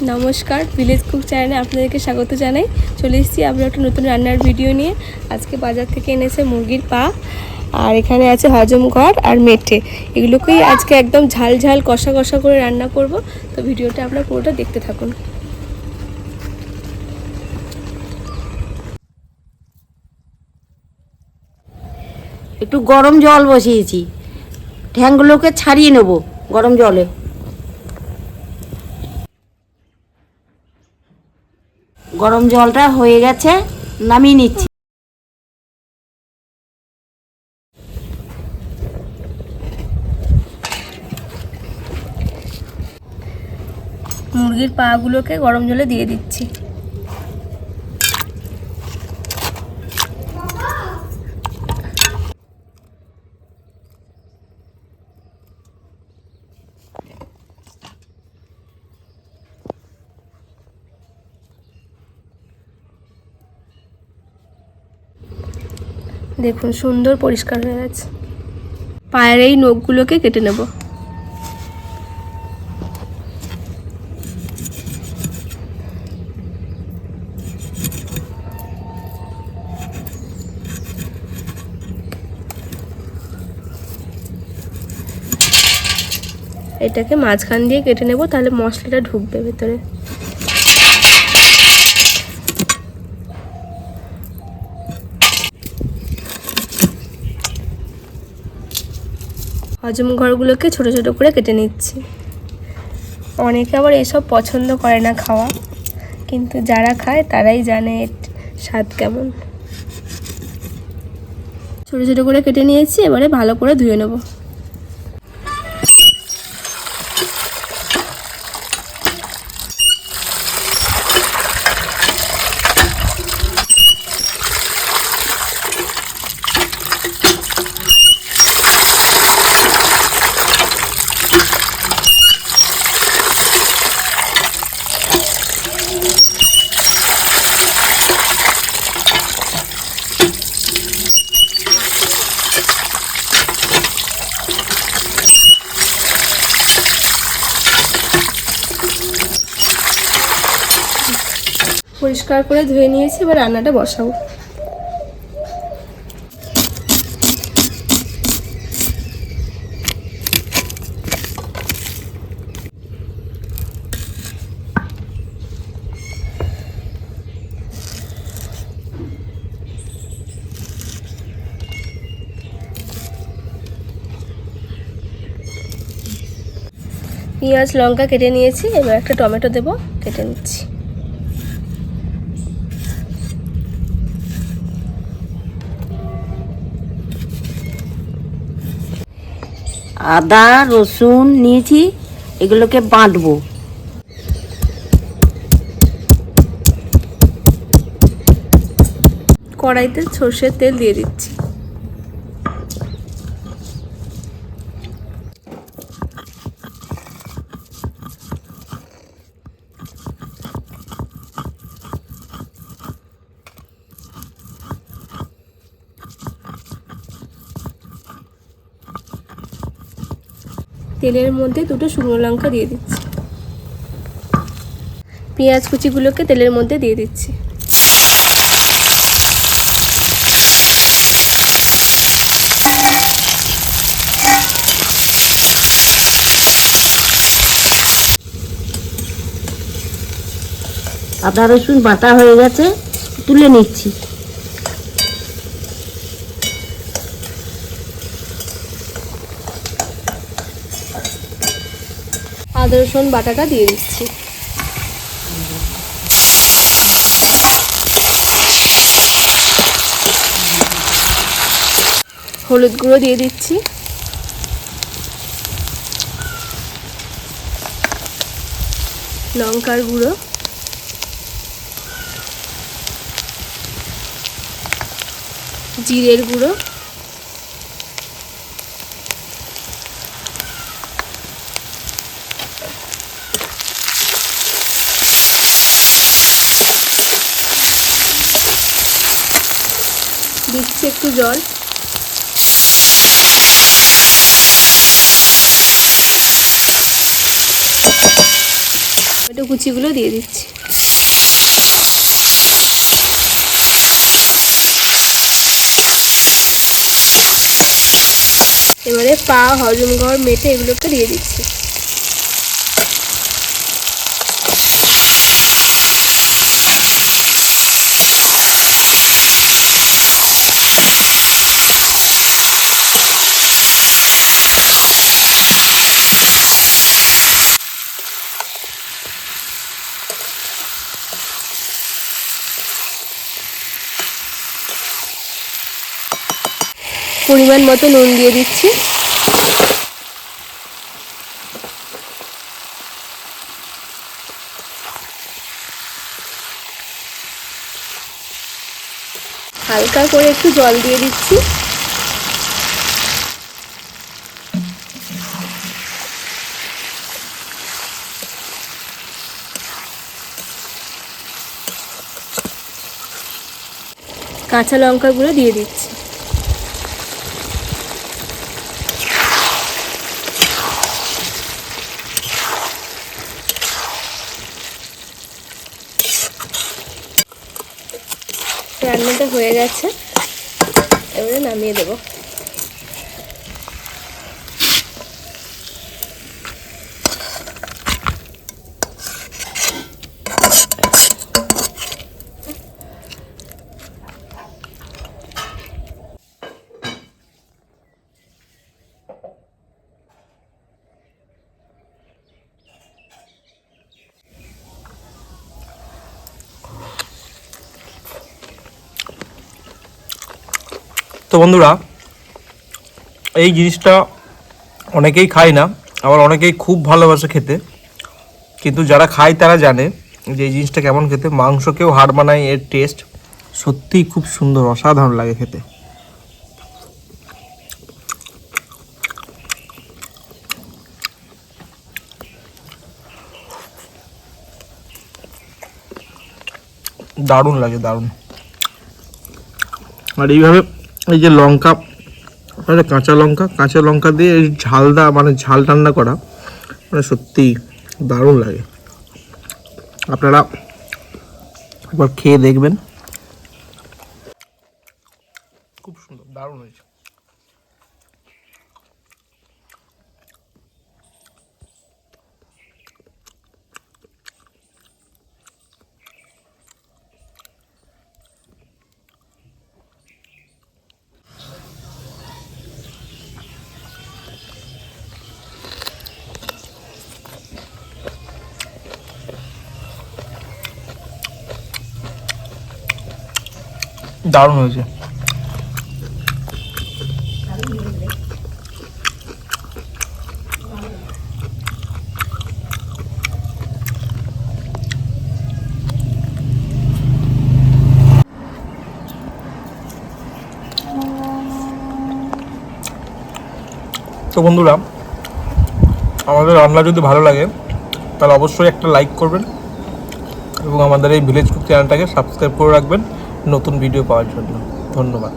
নমস্কার, village cook চ্যানেলে আপনাদেরকে স্বাগত জানাই। চলে এসেছি আমরা একটা নতুন রান্নার ভিডিও নিয়ে। আজকে বাজার থেকে এনেছে মুরগির পা, আর এখানে আছে হজমঘর আর মেটে। এগুলোকেই আজকে একদম ঝাল ঝাল কষা কষা করে রান্না করব। তো ভিডিওটা আপনারা পুরোটা দেখতে থাকুন। একটু গরম জল বসিয়েছি, ঠ্যাংগুলোকে ছাড়িয়ে নেব গরম জলে। গরম জলটা হয়ে গেছে, নামিয়ে নিচ্ছি। মুরগির পাগুলোকে গরম জলে দিয়ে দিচ্ছি। দেখুন সুন্দর পরিষ্কার হয়ে গেছে। পায়ের এই নখগুলোকে কেটে নেব। এটাকে মাঝখান দিয়ে কেটে নেব, তাহলে মশলাটা ঢুকবে ভেতরে। হজম ঘরগুলোকে ছোট ছোট করে কেটে নিচ্ছি। অনেকে আবার এসব পছন্দ করে না খাওয়া, কিন্তু যারা খায় তারাই জানে এর স্বাদ কেমন। ছোট ছোট করে কেটে নিয়েছি, এবারে ভালো করে ধুয়ে নেব। পরিষ্কার করে ধুয়ে নিয়েছি, এবার রান্নাটা বসাবো। পেঁয়াজ লঙ্কা কেটে নিয়েছি, এবার একটা টমেটো দেবো, কেটে নিচ্ছি। আদা রসুন নিয়েছি, এগুলোকে বাটবো। কড়াইতে সর্ষের তেল দিয়ে দিচ্ছি। তেলের মধ্যে দুটো শুকনো লঙ্কা দিয়ে দিচ্ছি। পেঁয়াজ কুচিগুলোকে তেলের মধ্যে দিয়ে দিচ্ছি। আদা রসুন বাটা হয়ে গেছে, তুলে নিচ্ছি। আদা রসুন বাটাটা দিয়ে দিচ্ছি। হলুদ গুঁড়ো দিয়ে দিচ্ছি। লঙ্কার গুঁড়ো, জিরের গুঁড়ো, দিচ্ছি একটু জল। টমেটো কুচিগুলো দিয়ে দিচ্ছি। এবারে পা, হজমঘর, মেটে এগুলোকে দিয়ে দিচ্ছি। পরিমাণ মতো নুন দিয়ে দিচ্ছি। হালকা করে একটু জল দিয়ে দিচ্ছি। কাঁচা লঙ্কাগুলো দিয়ে দিচ্ছি। রান্নাটা হয়ে গেছে, এবারে নামিয়ে দেবো। তো বন্ধুরা, এই জিনিসটা অনেকেই খায় না, আবার অনেকেই খুব ভালোবাসে খেতে, কিন্তু যারা খায় তারা জানে যে এই জিনিসটা কেমন খেতে। মাংসকেও হাড় বানায় এর টেস্ট, সত্যিই খুব সুন্দর, অসাধারণ লাগে খেতে। দারুণ লাগে, দারুণ। আর এইভাবে এই যে লঙ্কা, কাঁচা লঙ্কা দিয়ে এই ঝালদা মানে ঝাল রান্না করা, মানে সত্যি দারুণ লাগে। আপনারা একবার খেয়ে দেখবেন, খুব সুন্দর, দারুণ হয়েছে। দারুণ হয়েছে। তো বন্ধুরা, আমাদের রান্না যদি ভালো লাগে তাহলে অবশ্যই একটা লাইক করবেন এবং আমাদের এই ভিলেজ কুক চ্যানেলটাকে সাবস্ক্রাইব করে রাখবেন নতুন ভিডিও পাওয়ার জন্য। ধন্যবাদ।